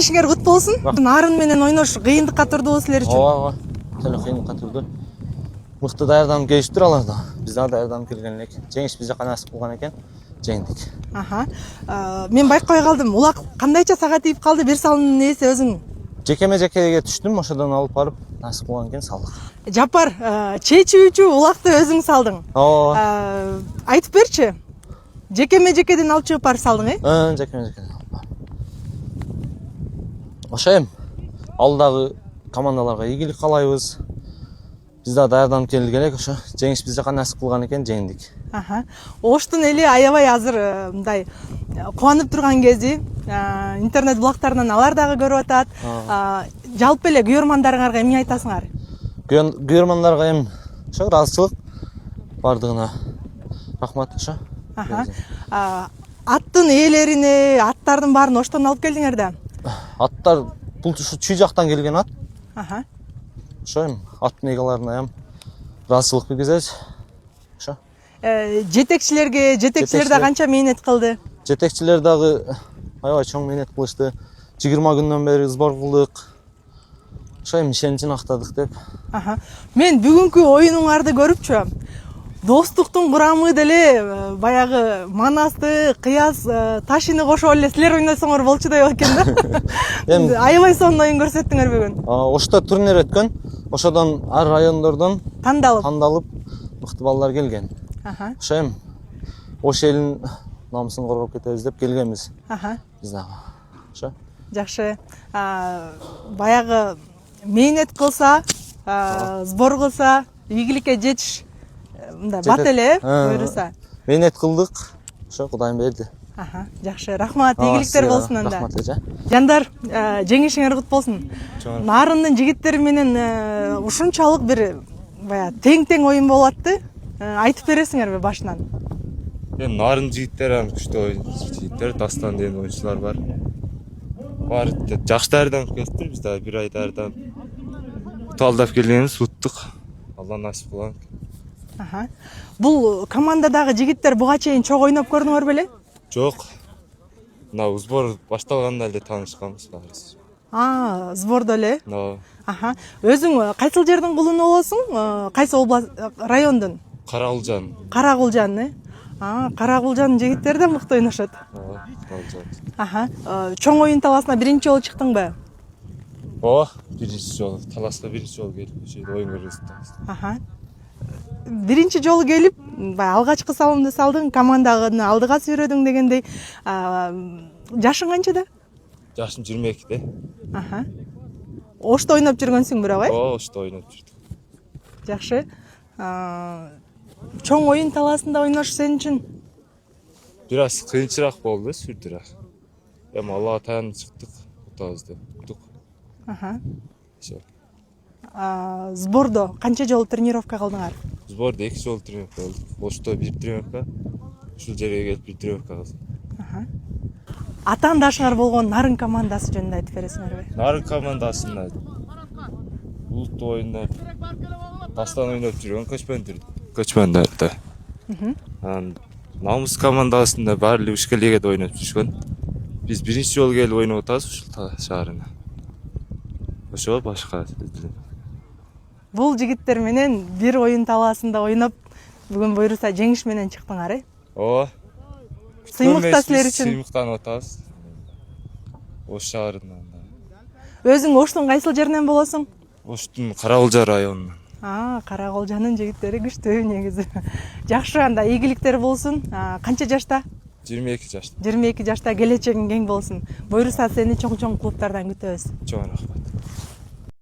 жеңишиңер кут болсун. Нарын менен ойнош кыйындыкка турдубу силер үчүн? Ооба, деле кыйындыкка турду. Мыкты даярданып келиптир алар да. Биз да даярданып келген элек. Жеңиш биз жака насип кылган экен. Жеңдик. Мен байкабай калдым. Улак кандайча сага тийип калды? Бир салымдын ээси өзүң. Жекеме-жекеге түштүм, ошодон алып барып насип кылган экен салдык. Жапар, чечүүчү улакты өзүң салдың. Ооба. Айтып берчи. Жекеме-жекеден алып чыгып барып салдың, Жекеме-жекеден алып барып. Ошо эми алдагы командаларга ийгилик каалайбыз. Биз да даярданып келдик элек, ошо жеңиш биз жака насип кылган экен, жеңдик. Оштун эли аябай азыр мындай кубанып турган кези. Интернет блогтарынан алар дагы көрүп атат. Жалпы эле күйөрмандарыңарга эмне айтасыңар? Күйөрмандарга эми ошо ыраазычылык бардыгына. Рахмат ошо. Аттын ээлерине, аттардын баарын Оштон алып келдиңер да? Аттар бул чүй жактан келген ат. Ошо эми аттын ээгаларына эми ыраазычылык билгизебиз. Ошо. Жетекчилер да канча мээнет кылды? Жетекчилер дагы аябай чоң мээнет кылышты. 20 күндөн бери сбор кылдык. Ошо эми ишеничин актадык деп. Мен бүгүнкү оюнуңарды көрүпчү. Достуктун курамы деле баягы Манасты, Кыяз, Ташины кошуп эле силер ойносоңор болчу деп экен да. Аябай сонун оюн көрсөттүңөр бүгүн. Ошто турнир өткөн. Ошодон ар райондордон тандалып мыкты балдар келген. Ошо эми Ош элинин намысын коргоп кетебиз деп келгенбиз. Биз дагы. Ошо. Жакшы. Баягы мээнет кылса, сбор кылса, ийгиликке жетиш мындай бат эле буйруса. Мээнет кылдык. Ошо Кудайым берди. Жакшы, рахмат, ийгиликтер болсун анда. Рахмат эже. Жандар, жеңишиңер кут болсун. Нарындын жигиттери менен ушунчалык бир баягы тең оюн болуп атты. Айтып бересиңерби башынан? Эми Нарын жигиттери күчтүү оюн жигиттер, Дастан деген оюнчулар бар. Жакшы даярданып келиптир, биз дагы бир ай даярданып талдап келгенбиз, уттук. Алла насип кылган. Бул командадагы жигиттер буга чейин чогуу ойноп көрдүңөр беле? Жок. Мына сбор башталганда эле таанышканбыз баарыбыз. Сбордо эле? Өзүң кайсыл жердин кулуну болосуң? Кайсы область, райондун? Карагулжан. Карагулжан, Карагулжан жигиттери да мыкты ойношот. Чоң оюн талаасына биринчи жолу чыктыңбы? Биринчи жолу. Таласка биринчи жолу келип, ошол оюн көрсөттүм. Биринчи жолу келип, алгачкы салымды салдың, команданы алдыга сүйрөдүң дегендей. Жашың канчада? Жашым 22-де. Ошто ойноп жүргөнсүң бирок, Ошто ойноп жүрдүм. Жакшы. Чоң оюн талаасында ойнош сен үчүн Бир аз кыйынчыраак болду, сүрдүрөөк. Эми Аллага таянып чыктык, утабыз деп уктук. Сбордо канча жолу тренировка кылдыңар? Сбордо 2 жолу тренировка кылдык. Ошто бир тренировка, ушул жерге келип бир тренировка кылдык. Атаандашыңар болгон Нарын командасы жөнүндө айтып бересиңерби? Нарын командасында улуттук оюнда Дастан ойноп жүргөн көчмөндөр да. Намыс командасында баары эле Ушка лигада ойноп жүргөн. Биз биринчи жолу келип ойноп атабыз ушул шаарына. Ошо башка. Бул жигиттер менен бир оюн талаасында ойноп, бүгүн буйруса жеңиш менен чыктыңар, Сыймыкта силер үчүн. Сыймыктанып атабыз. Ош шаарынан. Өзүң Оштун кайсыл жеринен болосуң? Оштун Карагулжа районунан. Карагулжанын жигиттери күчтүү негизи. Жакшы, анда ийгиликтер болсун. Канча жашта? 22 жашта. 22 жашта, келечегиң кең болсун. Буйруса сени чоң клубтардан күтөбүз. Чоң рахмат.